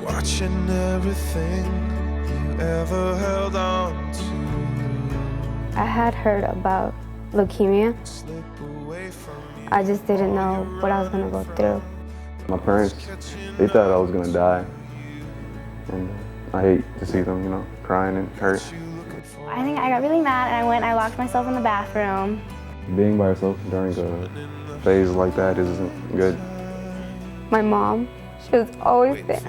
watching everything you ever held on to. I had heard about leukemia. I just didn't know what I was going to go through. My parents, they thought I was going to die. And I hate to see them, you know, crying and hurt. I think I got really mad and I went and I locked myself in the bathroom. Being by yourself during a phase like that isn't good. My mom, she was always there.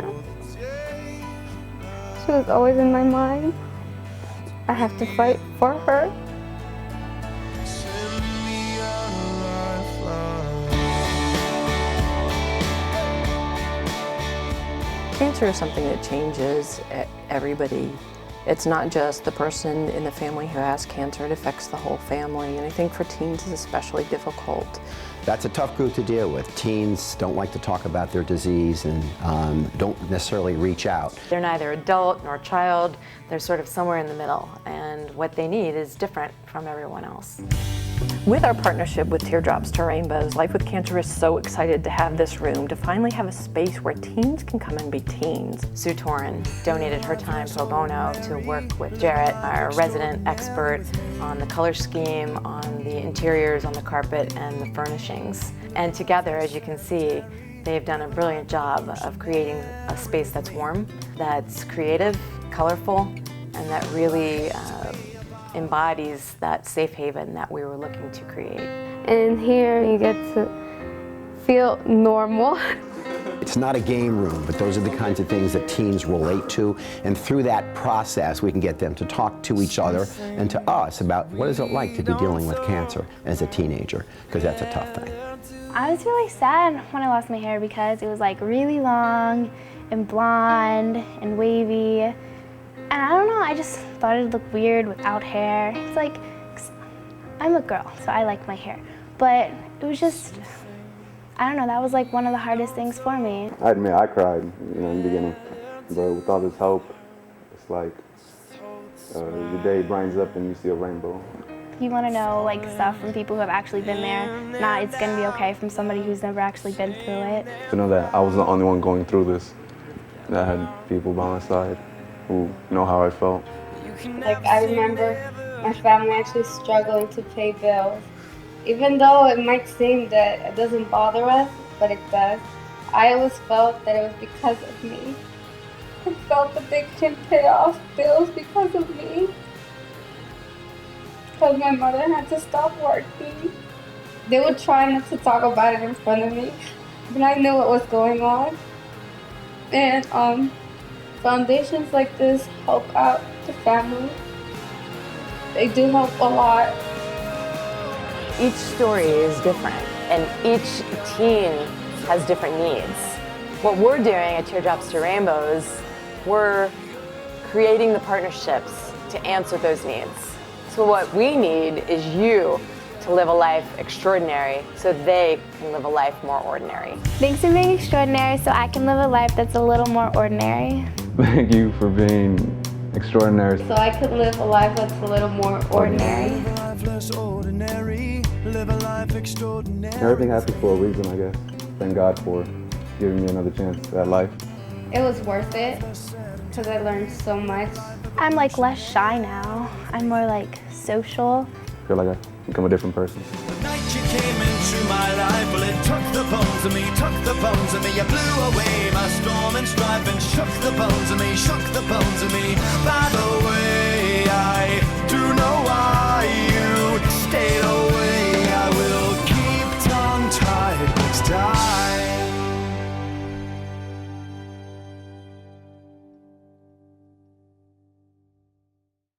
She was always in my mind. I have to fight for her. Cancer is something that changes everybody. It's not just the person in the family who has cancer, it affects the whole family, and I think for teens it's especially difficult. That's a tough group to deal with. Teens don't like to talk about their disease and don't necessarily reach out. They're neither adult nor child, they're sort of somewhere in the middle, and what they need is different from everyone else. With our partnership with Teardrops to Rainbows, Life with Cancer is so excited to have this room, to finally have a space where teens can come and be teens. Sue Torin donated her time pro bono to work with Jarrett, our resident expert, on the color scheme, on the interiors, on the carpet, and the furnishings. And together, as you can see, they've done a brilliant job of creating a space that's warm, that's creative, colorful, and that really embodies that safe haven that we were looking to create. And here you get to feel normal. It's not a game room, but those are the kinds of things that teens relate to, and through that process we can get them to talk to each other and to us about what is it like to be dealing with cancer as a teenager, because that's a tough thing. I was really sad when I lost my hair because it was like really long and blonde and wavy. And I don't know, I just thought it'd look weird without hair. It's like, I'm a girl, so I like my hair. But it was just, I don't know, that was like one of the hardest things for me. I admit I cried, you know, in the beginning, but with all this help, it's like the day brightens up and you see a rainbow. You want to know like stuff from people who have actually been there, not it's going to be okay from somebody who's never actually been through it. To know that I was the only one going through this, that I had people by my side who know how I felt. Like, I remember my family actually struggling to pay bills. Even though it might seem that it doesn't bother us, but it does. I always felt that it was because of me. I felt that they couldn't pay off bills because of me. Because my mother had to stop working. They would try not to talk about it in front of me, but I knew what was going on. And foundations like this help out the family. They do help a lot. Each story is different, and each teen has different needs. What we're doing at Teardrops to Rainbows, we're creating the partnerships to answer those needs. So what we need is you to live a life extraordinary so they can live a life more ordinary. Thanks for being extraordinary so I can live a life that's a little more ordinary. Thank you for being extraordinary. So I could live a life that's a little more ordinary. Everything happens for a reason, I guess. Thank God for giving me another chance at life. It was worth it because I learned so much. I'm like less shy now. I'm more like social. I feel like I become a different person. The night you came into my life, well, it took the bones of me, took the bones of me. You blew away my storm and strife and shook the bones of me, shook the bones of me. By the way,